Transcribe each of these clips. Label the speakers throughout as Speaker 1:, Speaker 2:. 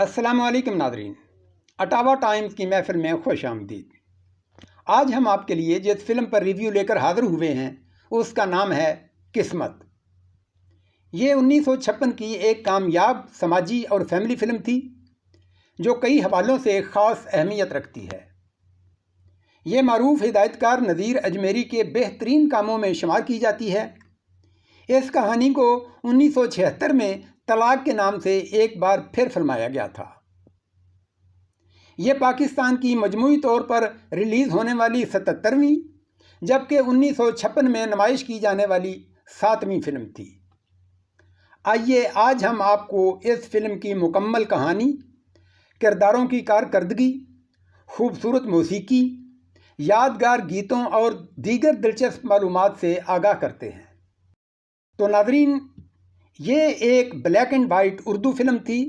Speaker 1: السلام علیکم ناظرین، اٹاوا ٹائمز کی محفل میں خوش آمدید۔ آج ہم آپ کے لیے جس فلم پر ریویو لے کر حاضر ہوئے ہیں اس کا نام ہے قسمت۔ یہ 1956 کی ایک کامیاب سماجی اور فیملی فلم تھی جو کئی حوالوں سے خاص اہمیت رکھتی ہے۔ یہ معروف ہدایت کار نذیر اجمیری کے بہترین کاموں میں شمار کی جاتی ہے۔ اس کہانی کو 1976 میں طلاق کے نام سے ایک بار پھر فلمایا گیا تھا۔ یہ پاکستان کی مجموعی طور پر ریلیز ہونے والی 77ویں جبکہ 1956 میں نمائش کی جانے والی 7ویں فلم تھی۔ آئیے آج ہم آپ کو اس فلم کی مکمل کہانی، کرداروں کی کارکردگی، خوبصورت موسیقی، یادگار گیتوں اور دیگر دلچسپ معلومات سے آگاہ کرتے ہیں۔ تو ناظرین، یہ ایک black and white Urdu film تھی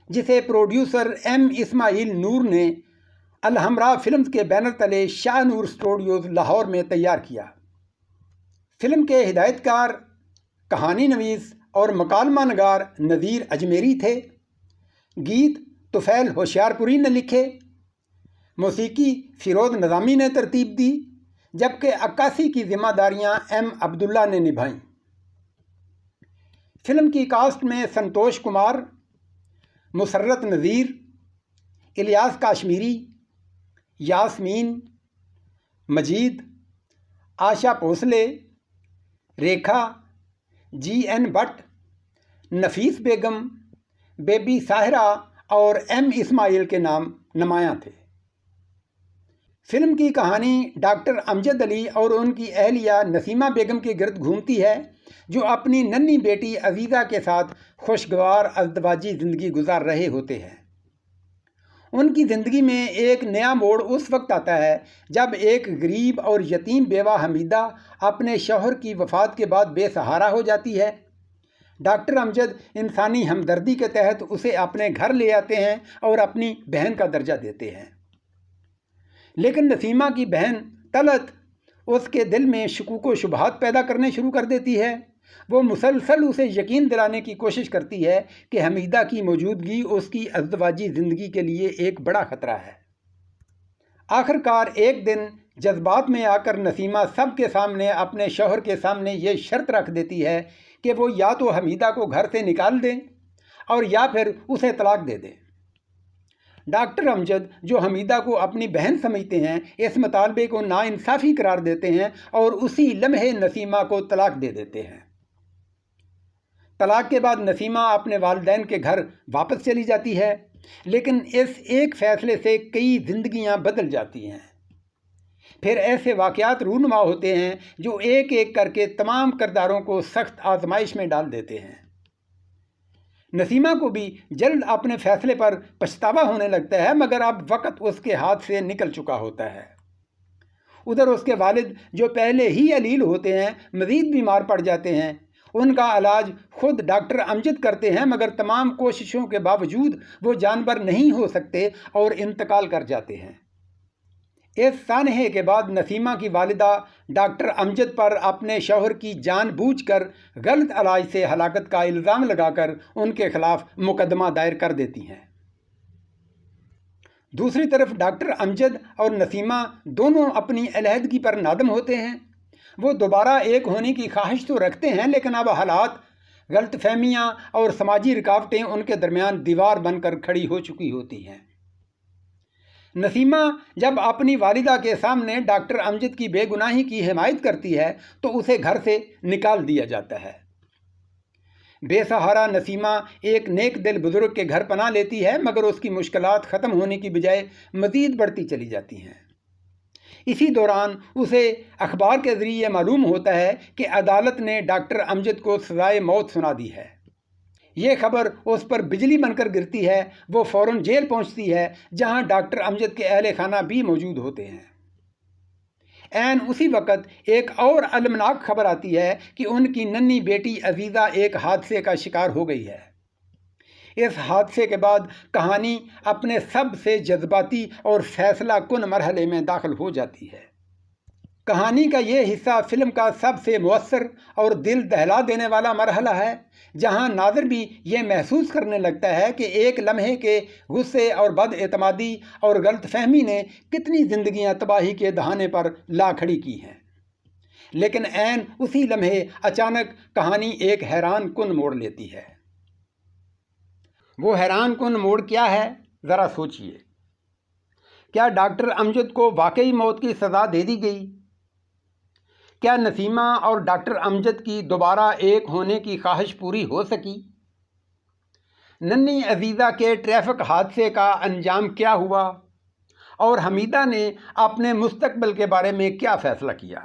Speaker 1: جسے پروڈیوسر ایم اسماعیل نور نے الحمراء فلمز کے بینر تلے شاہ نور اسٹوڈیوز لاہور میں تیار کیا۔ فلم کے ہدایت کار، کہانی نویس اور مکالمہ نگار نذیر اجمیری تھے۔ گیت طفیل ہوشیارپوری نے لکھے، موسیقی فیروز نظامی نے ترتیب دی، جبکہ عکاسی کی ذمہ داریاں ایم عبداللہ نے نبھائیں۔ فلم کی کاسٹ میں سنتوش کمار، مسرت نذیر، الیاس کاشمیری، یاسمین، مجید، آشا بھوسلے، ریکھا، جی N but, Nafees Begum, baby ساحرہ اور ایم اسماعیل کے نام نمایاں تھے۔ فلم کی کہانی ڈاکٹر امجد علی اور ان کی اہلیہ نسیمہ بیگم کے گرد گھومتی ہے جو اپنی ننھی بیٹی عزیزہ کے ساتھ خوشگوار ازدواجی زندگی گزار رہے ہوتے ہیں۔ ان کی زندگی میں ایک نیا موڑ اس وقت آتا ہے جب ایک غریب اور یتیم بیوہ حمیدہ اپنے شوہر کی وفات کے بعد بے سہارا ہو جاتی ہے۔ ڈاکٹر امجد انسانی ہمدردی کے تحت اسے اپنے گھر لے آتے ہیں اور اپنی بہن کا درجہ دیتے ہیں، لیکن نسیمہ کی بہن طلعت اس کے دل میں شکوک و شبہات پیدا کرنے شروع کر دیتی ہے۔ وہ مسلسل اسے یقین دلانے کی کوشش کرتی ہے کہ حمیدہ کی موجودگی اس کی ازدواجی زندگی کے لیے ایک بڑا خطرہ ہے۔ آخر کار ایک دن جذبات میں آ کر نسیمہ سب کے سامنے اپنے شوہر کے سامنے یہ شرط رکھ دیتی ہے کہ وہ یا تو حمیدہ کو گھر سے نکال دیں اور یا پھر اسے طلاق دے دیں۔ ڈاکٹر امجد، جو حمیدہ کو اپنی بہن سمجھتے ہیں، اس مطالبے کو ناانصافی قرار دیتے ہیں اور اسی لمحے نسیمہ کو طلاق دے دیتے ہیں۔ طلاق کے بعد نسیمہ اپنے والدین کے گھر واپس چلی جاتی ہے، لیکن اس ایک فیصلے سے کئی زندگیاں بدل جاتی ہیں۔ پھر ایسے واقعات رونما ہوتے ہیں جو ایک ایک کر کے تمام کرداروں کو سخت آزمائش میں ڈال دیتے ہیں۔ نسیمہ کو بھی جلد اپنے فیصلے پر پچھتاوا ہونے لگتا ہے، مگر اب وقت اس کے ہاتھ سے نکل چکا ہوتا ہے۔ ادھر اس کے والد جو پہلے ہی علیل ہوتے ہیں مزید بیمار پڑ جاتے ہیں۔ ان کا علاج خود ڈاکٹر امجد کرتے ہیں، مگر تمام کوششوں کے باوجود وہ جانبر نہیں ہو سکتے اور انتقال کر جاتے ہیں۔ اس سانحے کے بعد نسیمہ کی والدہ ڈاکٹر امجد پر اپنے شوہر کی جان بوجھ کر غلط علاج سے ہلاکت کا الزام لگا کر ان کے خلاف مقدمہ دائر کر دیتی ہیں۔ دوسری طرف ڈاکٹر امجد اور نسیمہ دونوں اپنی علیحدگی پر نادم ہوتے ہیں۔ وہ دوبارہ ایک ہونے کی خواہش تو رکھتے ہیں، لیکن اب حالات، غلط فہمیاں اور سماجی رکاوٹیں ان کے درمیان دیوار بن کر کھڑی ہو چکی ہوتی ہیں۔ نسیمہ جب اپنی والدہ کے سامنے ڈاکٹر امجد کی بے گناہی کی حمایت کرتی ہے تو اسے گھر سے نکال دیا جاتا ہے۔ بے سہارا نسیمہ ایک نیک دل بزرگ کے گھر پناہ لیتی ہے، مگر اس کی مشکلات ختم ہونے کی بجائے مزید بڑھتی چلی جاتی ہیں۔ اسی دوران اسے اخبار کے ذریعے معلوم ہوتا ہے کہ عدالت نے ڈاکٹر امجد کو سزائے موت سنا دی ہے۔ یہ خبر اس پر بجلی بن کر گرتی ہے۔ وہ فوراً جیل پہنچتی ہے، جہاں ڈاکٹر امجد کے اہل خانہ بھی موجود ہوتے ہیں۔ عین اسی وقت ایک اور المناک خبر آتی ہے کہ ان کی ننھی بیٹی عزیزہ ایک حادثے کا شکار ہو گئی ہے۔ اس حادثے کے بعد کہانی اپنے سب سے جذباتی اور فیصلہ کن مرحلے میں داخل ہو جاتی ہے۔ کہانی کا یہ حصہ فلم کا سب سے مؤثر اور دل دہلا دینے والا مرحلہ ہے، جہاں ناظر بھی یہ محسوس کرنے لگتا ہے کہ ایک لمحے کے غصے اور بد اعتمادی اور غلط فہمی نے کتنی زندگیاں تباہی کے دہانے پر لا کھڑی کی ہیں۔ لیکن عین اسی لمحے اچانک کہانی ایک حیران کن موڑ لیتی ہے۔ وہ حیران کن موڑ کیا ہے، ذرا سوچئے۔ کیا ڈاکٹر امجد کو واقعی موت کی سزا دے دی گئی؟ کیا نسیمہ اور ڈاکٹر امجد کی دوبارہ ایک ہونے کی خواہش پوری ہو سکی؟ ننھی عزیزہ کے ٹریفک حادثے کا انجام کیا ہوا؟ اور حمیدہ نے اپنے مستقبل کے بارے میں کیا فیصلہ کیا؟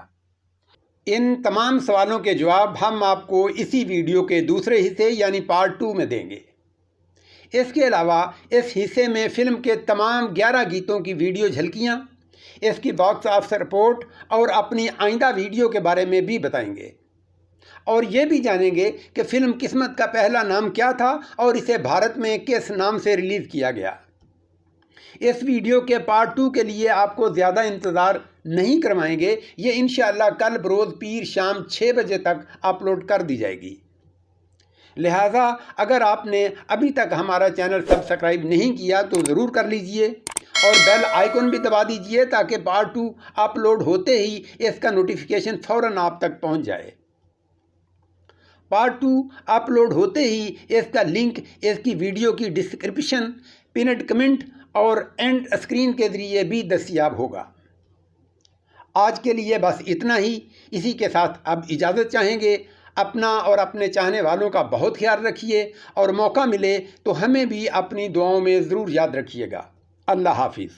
Speaker 1: ان تمام سوالوں کے جواب ہم آپ کو اسی ویڈیو کے دوسرے حصے یعنی پارٹ 2 میں دیں گے۔ اس کے علاوہ اس حصے میں فلم کے تمام 11 گیتوں کی ویڈیو جھلکیاں، اس کی باکس آفس رپورٹ اور اپنی آئندہ ویڈیو کے بارے میں بھی بتائیں گے، اور یہ بھی جانیں گے کہ فلم قسمت کا پہلا نام کیا تھا اور اسے بھارت میں کس نام سے ریلیز کیا گیا۔ اس ویڈیو کے پارٹ 2 کے لیے آپ کو زیادہ انتظار نہیں کروائیں گے، یہ انشاءاللہ کل بروز پیر شام 6 بجے تک اپلوڈ کر دی جائے گی۔ لہٰذا اگر آپ نے ابھی تک ہمارا چینل سبسکرائب نہیں کیا تو ضرور کر لیجئے اور بیل آئیکن بھی دبا دیجئے تاکہ پارٹ 2 اپلوڈ ہوتے ہی اس کا نوٹیفیکیشن فوراً آپ تک پہنچ جائے۔ پارٹ 2 اپلوڈ ہوتے ہی اس کا لنک اس کی ویڈیو کی ڈسکرپشن، پنڈ کمنٹ اور اینڈ اسکرین کے ذریعے بھی دستیاب ہوگا۔ آج کے لیے بس اتنا ہی، اسی کے ساتھ اب اجازت چاہیں گے۔ اپنا اور اپنے چاہنے والوں کا بہت خیال رکھیے، اور موقع ملے تو ہمیں بھی اپنی دعاؤں میں ضرور یاد رکھیے گا۔ اللہ حافظ۔